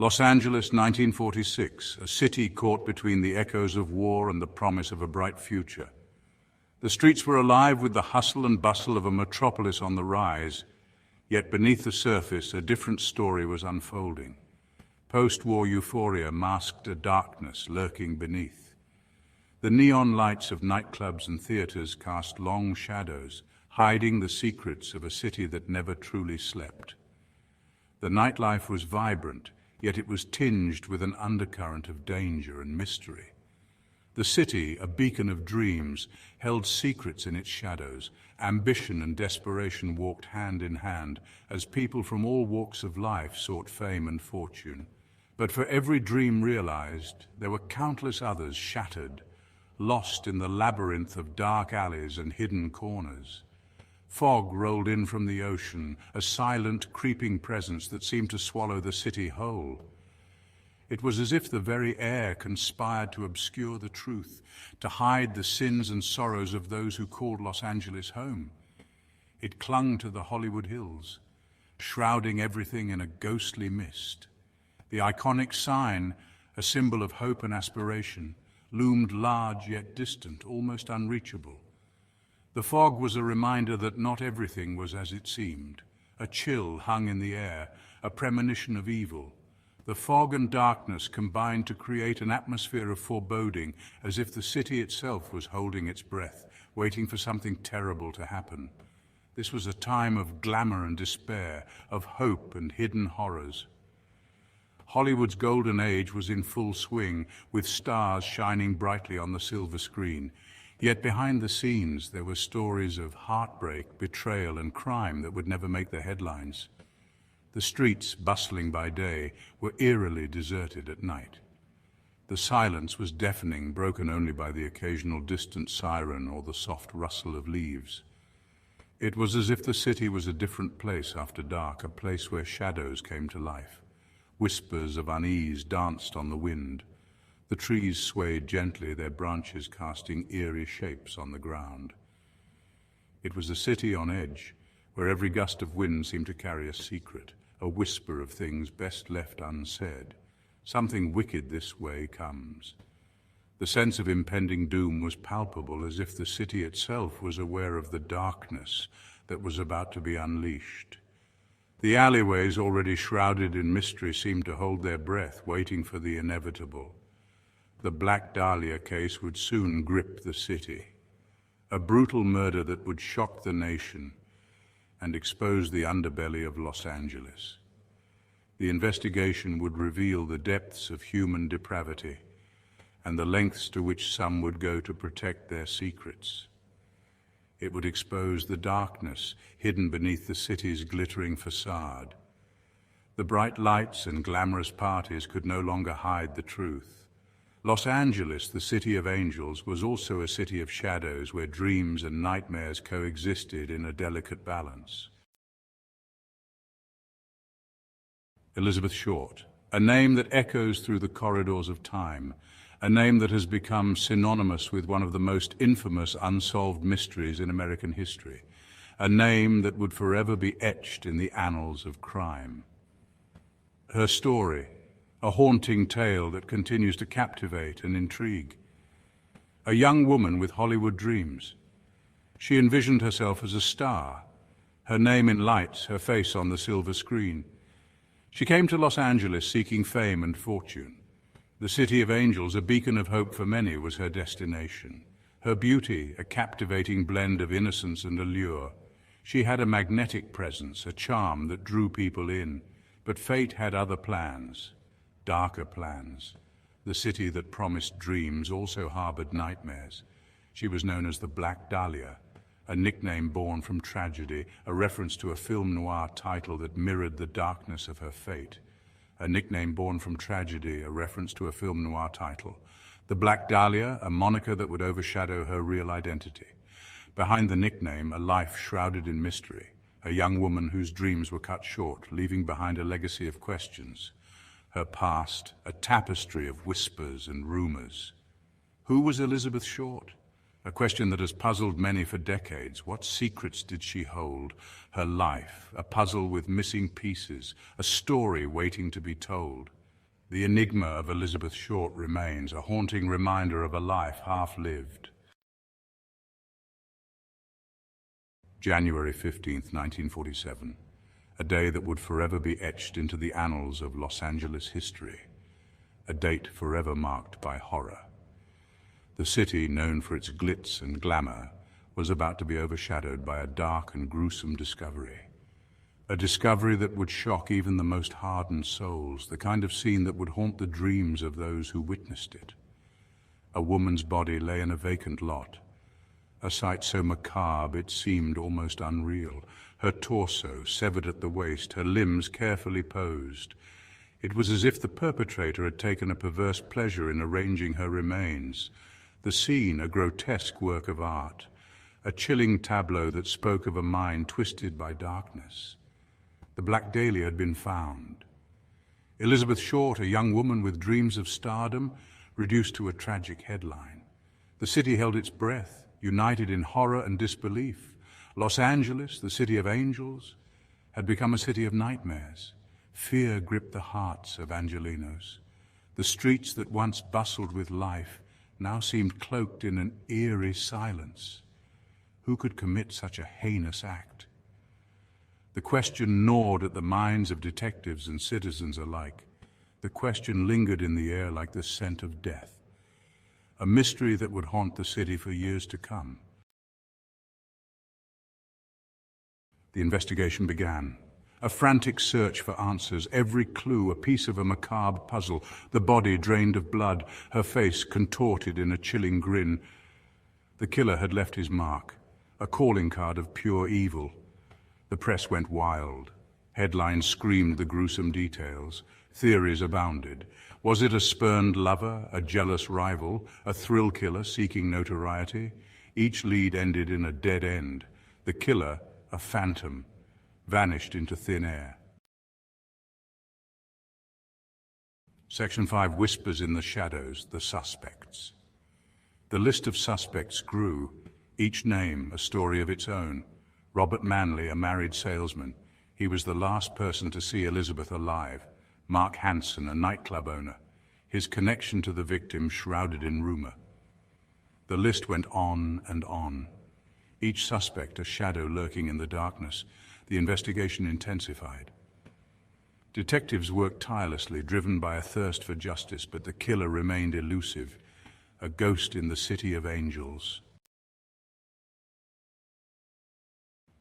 Los Angeles, 1946, a city caught between the echoes of war and the promise of a bright future. The streets were alive with the hustle and bustle of a metropolis on the rise, yet beneath the surface a different story was unfolding. Post-war euphoria masked a darkness lurking beneath. The neon lights of nightclubs and theaters cast long shadows, hiding the secrets of a city that never truly slept. The nightlife was vibrant, yet it was tinged with an undercurrent of danger and mystery. The city, a beacon of dreams, held secrets in its shadows. Ambition and desperation walked hand in hand as people from all walks of life sought fame and fortune. But for every dream realized, there were countless others shattered, lost in the labyrinth of dark alleys and hidden corners. Fog rolled in from the ocean, a silent, creeping presence that seemed to swallow the city whole. It was as if the very air conspired to obscure the truth, to hide the sins and sorrows of those who called Los Angeles home. It clung to the Hollywood hills, shrouding everything in a ghostly mist. The iconic sign, a symbol of hope and aspiration, loomed large yet distant, almost unreachable. The fog was a reminder that not everything was as it seemed. A chill hung in the air, a premonition of evil. The fog and darkness combined to create an atmosphere of foreboding, as if the city itself was holding its breath, waiting for something terrible to happen. This was a time of glamour and despair, of hope and hidden horrors. Hollywood's golden age was in full swing, with stars shining brightly on the silver screen. Yet behind the scenes there were stories of heartbreak, betrayal, and crime that would never make the headlines. The streets, bustling by day, were eerily deserted at night. The silence was deafening, broken only by the occasional distant siren or the soft rustle of leaves. It was as if the city was a different place after dark, a place where shadows came to life. Whispers of unease danced on the wind. The trees swayed gently, their branches casting eerie shapes on the ground. It was a city on edge, where every gust of wind seemed to carry a secret, a whisper of things best left unsaid. Something wicked this way comes. The sense of impending doom was palpable, as if the city itself was aware of the darkness that was about to be unleashed. The alleyways, already shrouded in mystery, seemed to hold their breath, waiting for the inevitable. The Black Dahlia case would soon grip the city, a brutal murder that would shock the nation and expose the underbelly of Los Angeles. The investigation would reveal the depths of human depravity and the lengths to which some would go to protect their secrets. It would expose the darkness hidden beneath the city's glittering facade. The bright lights and glamorous parties could no longer hide the truth. Los Angeles, the city of angels, was also a city of shadows where dreams and nightmares coexisted in a delicate balance. Elizabeth Short, a name that echoes through the corridors of time, a name that has become synonymous with one of the most infamous unsolved mysteries in American history, a name that would forever be etched in the annals of crime. Her story, a haunting tale that continues to captivate and intrigue. A young woman with Hollywood dreams. She envisioned herself as a star, her name in lights, her face on the silver screen. She came to Los Angeles seeking fame and fortune. The city of angels, a beacon of hope for many, was her destination. Her beauty, a captivating blend of innocence and allure. She had a magnetic presence, a charm that drew people in. But fate had other plans. Darker plans. The city that promised dreams also harbored nightmares. She was known as the Black Dahlia, a nickname born from tragedy, a reference to a film noir title that mirrored the darkness of her fate. A nickname born from tragedy, a reference to a film noir title. The Black Dahlia, a moniker that would overshadow her real identity. Behind the nickname, a life shrouded in mystery. A young woman whose dreams were cut short, leaving behind a legacy of questions. Her past, a tapestry of whispers and rumors. Who was Elizabeth Short? A question that has puzzled many for decades. What secrets did she hold? Her life, a puzzle with missing pieces, a story waiting to be told. The enigma of Elizabeth Short remains, a haunting reminder of a life half-lived. January 15th, 1947, a day that would forever be etched into the annals of Los Angeles history, a date forever marked by horror. The city, known for its glitz and glamour, was about to be overshadowed by a dark and gruesome discovery. A discovery that would shock even the most hardened souls, the kind of scene that would haunt the dreams of those who witnessed it. A woman's body lay in a vacant lot, a sight so macabre it seemed almost unreal. Her torso severed at the waist, her limbs carefully posed. It was as if the perpetrator had taken a perverse pleasure in arranging her remains. The scene, a grotesque work of art, a chilling tableau that spoke of a mind twisted by darkness. The Black Dahlia had been found. Elizabeth Short, a young woman with dreams of stardom, reduced to a tragic headline. The city held its breath, united in horror and disbelief. Los Angeles, the city of angels, had become a city of nightmares. Fear gripped the hearts of Angelenos. The streets that once bustled with life now seemed cloaked in an eerie silence. Who could commit such a heinous act? The question gnawed at the minds of detectives and citizens alike. The question lingered in the air like the scent of death, a mystery that would haunt the city for years to come. The investigation began. A frantic search for answers, every clue a piece of a macabre puzzle, the body drained of blood, her face contorted in a chilling grin. The killer had left his mark, a calling card of pure evil. The press went wild. Headlines screamed the gruesome details. Theories abounded. Was it a spurned lover, a jealous rival, a thrill killer seeking notoriety? Each lead ended in a dead end. The killer, a phantom, vanished into thin air. Section 5 whispers in the shadows, the suspects. The list of suspects grew, each name a story of its own. Robert Manley, a married salesman. He was the last person to see Elizabeth alive. Mark Hansen, a nightclub owner. His connection to the victim shrouded in rumor. The list went on and on. Each suspect a shadow lurking in the darkness. The investigation intensified. Detectives worked tirelessly, driven by a thirst for justice, but the killer remained elusive, a ghost in the city of angels.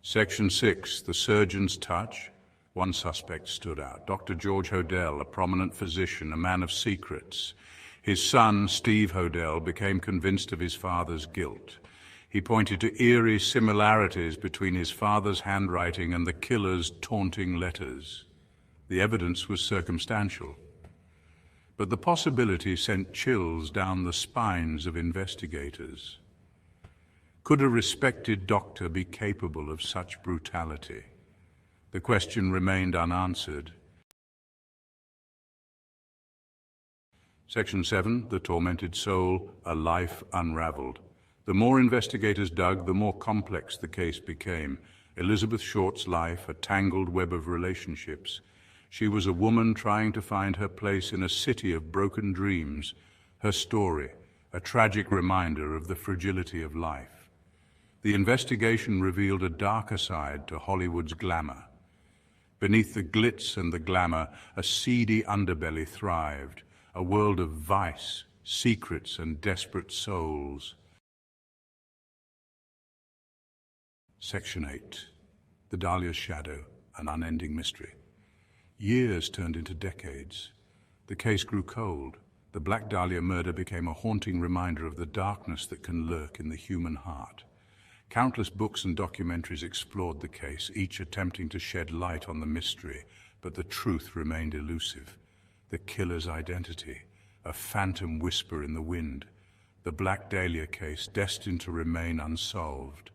Section 6, the surgeon's touch. One suspect stood out. Dr. George Hodel, a prominent physician, a man of secrets. His son, Steve Hodel, became convinced of his father's guilt. He pointed to eerie similarities between his father's handwriting and the killer's taunting letters. The evidence was circumstantial, but the possibility sent chills down the spines of investigators. Could a respected doctor be capable of such brutality? The question remained unanswered. Section 7, the tormented soul, a life unraveled. The more investigators dug, the more complex the case became. Elizabeth Short's life, a tangled web of relationships. She was a woman trying to find her place in a city of broken dreams. Her story, a tragic reminder of the fragility of life. The investigation revealed a darker side to Hollywood's glamour. Beneath the glitz and the glamour, a seedy underbelly thrived, a world of vice, secrets, and desperate souls. Section 8, the Dahlia's shadow, an unending mystery. Years turned into decades. The case grew cold. The Black Dahlia murder became a haunting reminder of the darkness that can lurk in the human heart. Countless books and documentaries explored the case, each attempting to shed light on the mystery, but the truth remained elusive. The killer's identity, a phantom whisper in the wind. The Black Dahlia case, destined to remain unsolved.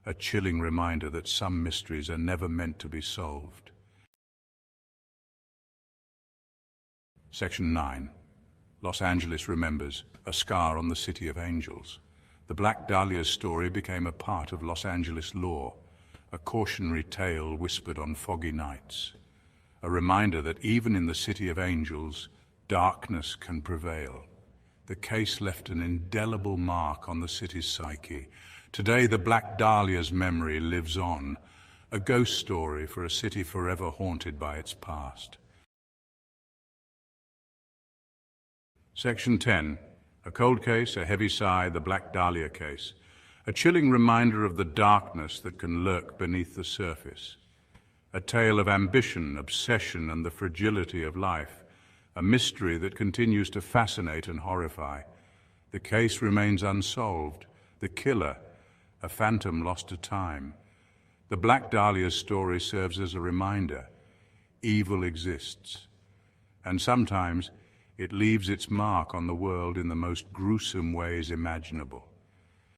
A chilling reminder that some mysteries are never meant to be solved. Section 9. Los Angeles remembers, a scar on the city of angels. The Black Dahlia's story became a part of Los Angeles lore, a cautionary tale whispered on foggy nights. A reminder that even in the city of angels, darkness can prevail. The case left an indelible mark on the city's psyche. Today, the Black Dahlia's memory lives on, a ghost story for a city forever haunted by its past. Section 10. A cold case, a heavy sigh, the Black Dahlia case. A chilling reminder of the darkness that can lurk beneath the surface. A tale of ambition, obsession, and the fragility of life. A mystery that continues to fascinate and horrify. The case remains unsolved. The killer, a phantom lost to time. The Black Dahlia's story serves as a reminder. Evil exists. And sometimes it leaves its mark on the world in the most gruesome ways imaginable.